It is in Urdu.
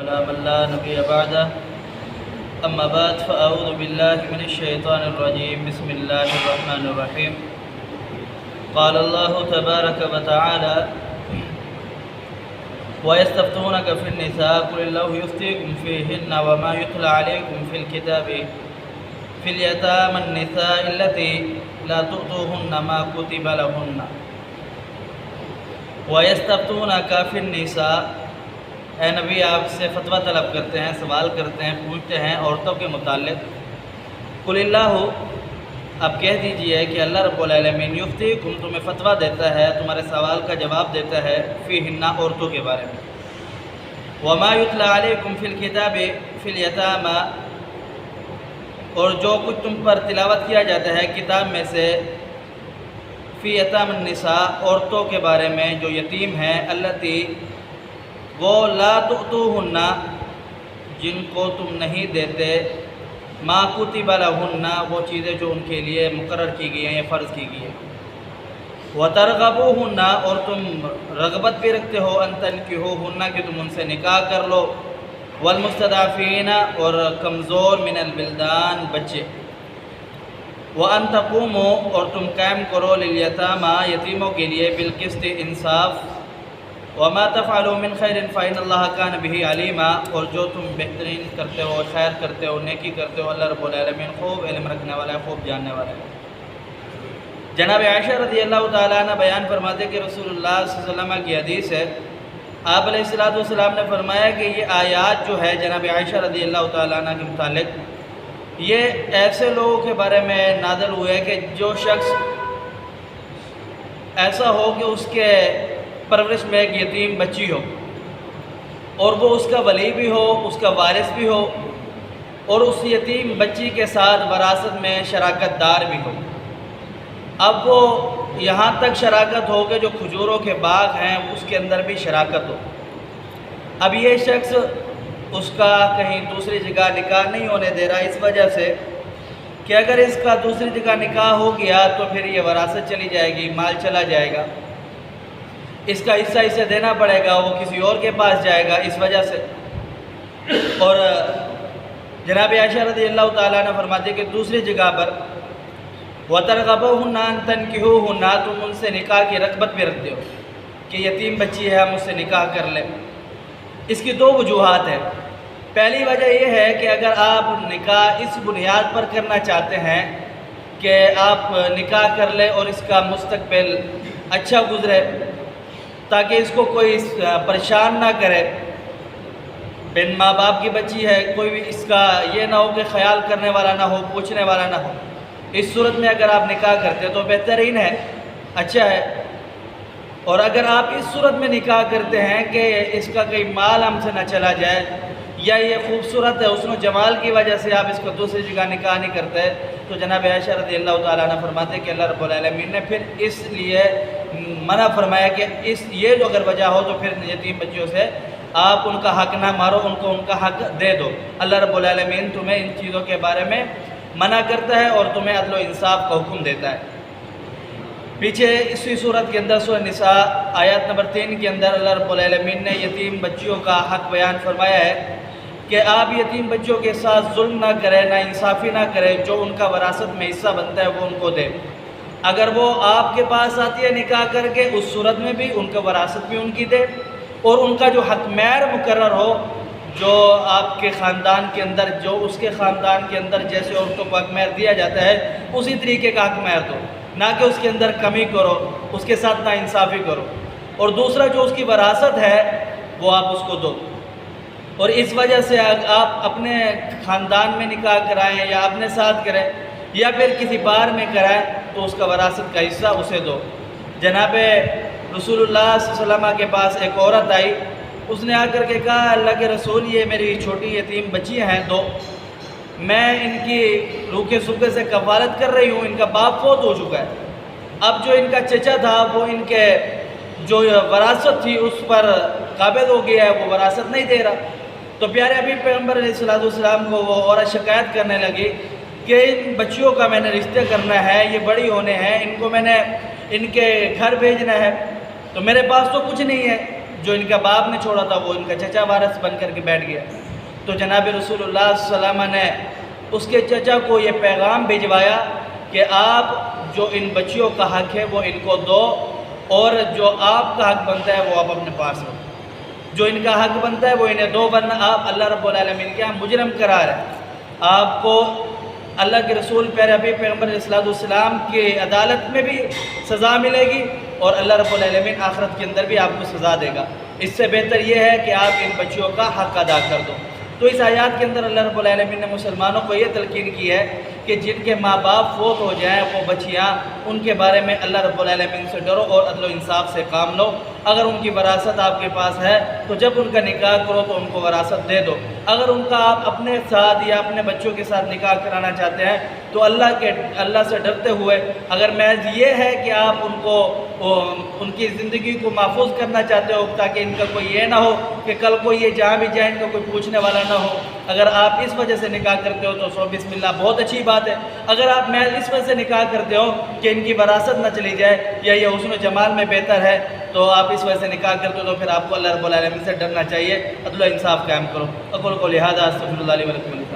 على من لا نبي بعده أما بعد فأعوذ بالله من الشيطان الرجيم بسم الله الرحمن الرحيم قال الله تبارك وتعالى ويستفتونك في النساء قل الله يفتيكم فيهن وما يتلى عليكم في الكتاب في اليتامى النساء التي لا تؤتوهن ما كتب لهن ويستفتونك في النساء اے نبی آپ سے فتویٰ طلب کرتے ہیں، سوال کرتے ہیں، پوچھتے ہیں عورتوں کے متعلق۔ قل اللہ، اب کہہ دیجئے کہ اللہ رب العالمین یفتیکم تمہیں فتویٰ دیتا ہے، تمہارے سوال کا جواب دیتا ہے فیہن عورتوں کے بارے میں۔ وما یتلی علیکم فی الکتاب فی الیتامی، اور جو کچھ تم پر تلاوت کیا جاتا ہے کتاب میں سے فی یتام النساء عورتوں کے بارے میں جو یتیم ہیں، اللتی وہ لا تؤتوہن جن کو تم نہیں دیتے، ما کتب لہن وہ چیزیں جو ان کے لیے مقرر کی گئی ہیں یا فرض کی گئی ہیں، وترغبوہن اور تم رغبت بھی رکھتے ہو ان تنکحوہن کہ تم ان سے نکاح کر لو، والمستضعفین اور کمزور من البلدان بچے، وان تقوموا اور تم قائم کرو لیلیتامی یتیموں کے لیے بالقسط انصاف، وما تفعلوا من خیر فإن اللہ کان بہ علیما اور جو تم بہترین کرتے ہو، خیر کرتے ہو، نیکی کرتے ہو، اللہ رب العالمین خوب علم رکھنے والا ہے، خوب جاننے والا ہے۔ جناب عائشہ رضی اللہ تعالیٰ عنہ بیان فرماتے کہ رسول اللہ صلی اللہ علیہ وسلم کی حدیث ہے، آپ علیہ السلام نے فرمایا کہ یہ آیات جو ہے جناب عائشہ رضی اللہ تعالیٰ عنہ کے متعلق یہ ایسے لوگوں کے بارے میں نازل ہوئے کہ جو شخص ایسا ہو کہ اس کے پرورش میں ایک یتیم بچی ہو اور وہ اس کا ولی بھی ہو، اس کا وارث بھی ہو، اور اس یتیم بچی کے ساتھ وراثت میں شراکت دار بھی ہو۔ اب وہ یہاں تک شراکت ہو کہ جو کھجوروں کے باغ ہیں اس کے اندر بھی شراکت ہو۔ اب یہ شخص اس کا کہیں دوسری جگہ نکاح نہیں ہونے دے رہا، اس وجہ سے کہ اگر اس کا دوسری جگہ نکاح ہو گیا تو پھر یہ وراثت چلی جائے گی، مال چلا جائے گا، اس کا حصہ اسے دینا پڑے گا، وہ کسی اور کے پاس جائے گا، اس وجہ سے۔ اور جناب عائشہ رضی اللہ تعالیٰ عنہ فرماتے کہ دوسری جگہ پر وَتَرْغَبُوهُنَّ أَن تَنْكِحُوهُنَّ تم ان سے نکاح کی رغبت بھی رکھتے ہو کہ یتیم بچی ہے ہم اس سے نکاح کر لیں۔ اس کی دو وجوہات ہیں۔ پہلی وجہ یہ ہے کہ اگر آپ نکاح اس بنیاد پر کرنا چاہتے ہیں کہ آپ نکاح کر لیں اور اس کا مستقبل اچھا گزرے تاکہ اس کو کوئی پریشان نہ کرے، بن ماں باپ کی بچی ہے، کوئی بھی اس کا یہ نہ ہو کہ خیال کرنے والا نہ ہو، پوچھنے والا نہ ہو، اس صورت میں اگر آپ نکاح کرتے تو بہترین ہے، اچھا ہے۔ اور اگر آپ اس صورت میں نکاح کرتے ہیں کہ اس کا کوئی مال ہم سے نہ چلا جائے یا یہ خوبصورت ہے حسن و جمال کی وجہ سے آپ اس کو دوسری جگہ نکاح نہیں کرتے، تو جناب عائشہ رضی اللہ تعالیٰ عنہ فرماتے کہ اللہ رب العالمین نے پھر اس لیے منع فرمایا کہ یہ جو اگر وجہ ہو تو پھر یتیم بچیوں سے آپ ان کا حق نہ مارو، ان کو ان کا حق دے دو۔ اللہ رب العالمین تمہیں ان چیزوں کے بارے میں منع کرتا ہے اور تمہیں عدل و انصاف کا حکم دیتا ہے۔ پیچھے اسی صورت کے اندر سورہ نساء آیت نمبر 3 کے اندر اللہ رب العالمین نے یتیم بچیوں کا حق بیان فرمایا ہے کہ آپ یتیم بچیوں کے ساتھ ظلم نہ کریں، نا انصافی نہ کریں، جو ان کا وراثت میں حصہ بنتا ہے وہ ان کو دے۔ اگر وہ آپ کے پاس آتی ہے نکاح کر کے اس صورت میں بھی ان کا وراثت بھی ان کی دے، اور ان کا جو حق مہر مقرر ہو جو آپ کے خاندان کے اندر، جو اس کے خاندان کے اندر جیسے عورتوں کو حق مہر دیا جاتا ہے اسی طریقے کا حق مہر دو، نہ کہ اس کے اندر کمی کرو، اس کے ساتھ نا انصافی کرو۔ اور دوسرا جو اس کی وراثت ہے وہ آپ اس کو دو۔ اور اس وجہ سے آپ اپنے خاندان میں نکاح کرائیں یا اپنے ساتھ کریں یا پھر کسی بار میں کرائیں تو اس کا وراثت کا حصہ اسے دو۔ جناب رسول اللہ صلی اللہ علیہ وسلم کے پاس ایک عورت آئی، اس نے آ کر کے کہا اللہ کے رسول یہ میری چھوٹی یتیم بچیاں ہیں دو، میں ان کی روکے سوکھے سے کفالت کر رہی ہوں، ان کا باپ فوت ہو چکا ہے، اب جو ان کا چچا تھا وہ ان کے جو وراثت تھی اس پر قابض ہو گیا ہے، وہ وراثت نہیں دے رہا۔ تو پیارے حبیب پیغمبر علیہ السلام کو وہ عورت شکایت کرنے لگی کہ ان بچیوں کا میں نے رشتے کرنا ہے، یہ بڑی ہونے ہیں، ان کو میں نے ان کے گھر بھیجنا ہے، تو میرے پاس تو کچھ نہیں ہے، جو ان کا باپ نے چھوڑا تھا وہ ان کا چچا وارث بن کر کے بیٹھ گیا۔ تو جناب رسول اللہ صلی اللہ علیہ وسلم نے اس کے چچا کو یہ پیغام بھجوایا کہ آپ جو ان بچیوں کا حق ہے وہ ان کو دو، اور جو آپ کا حق بنتا ہے وہ آپ اپنے پاس رکھو۔ جو ان کا حق بنتا ہے وہ انہیں دو، ورنہ آپ اللہ رب العالمین کے یہاں مجرم قرار ہے۔ آپ کو اللہ کے رسول پیارے حبیب پیغمبر علیہ الصلوۃ والسلام کی عدالت میں بھی سزا ملے گی، اور اللہ رب العالمین آخرت کے اندر بھی آپ کو سزا دے گا۔ اس سے بہتر یہ ہے کہ آپ ان بچیوں کا حق ادا کر دو۔ تو اس آیات کے اندر اللہ رب العالمین نے مسلمانوں کو یہ تلقین کی ہے کہ جن کے ماں باپ فوت ہو جائیں وہ بچیاں، ان کے بارے میں اللہ رب العالمین سے ڈرو اور عدل و انصاف سے کام لو۔ اگر ان کی وراثت آپ کے پاس ہے تو جب ان کا نکاح کرو تو ان کو وراثت دے دو۔ اگر ان کا آپ اپنے ساتھ یا اپنے بچوں کے ساتھ نکاح کرانا چاہتے ہیں تو اللہ سے ڈرتے ہوئے، اگر محض یہ ہے کہ آپ ان کو ان کی زندگی کو محفوظ کرنا چاہتے ہو تاکہ ان کا کوئی یہ نہ ہو کہ کل کو یہ جہاں بھی جائیں ان کا کوئی پوچھنے والا نہ ہو، اگر آپ اس وجہ سے نکاح کرتے ہو تو سو بسم اللہ، بہت اچھی بات ہے۔ اگر آپ محض اس وجہ سے نکاح کرتے ہو کہ ان کی وراثت نہ چلی جائے یا یہ حسن و جمال میں بہتر ہے تو آپ اس وجہ سے نکاح کرتے ہو تو پھر آپ کو اللہ رب العالمین سے ڈرنا چاہیے، عدل و انصاف قائم کرو۔ اقول قولی ھذا استغفر اللہ لی ولکم۔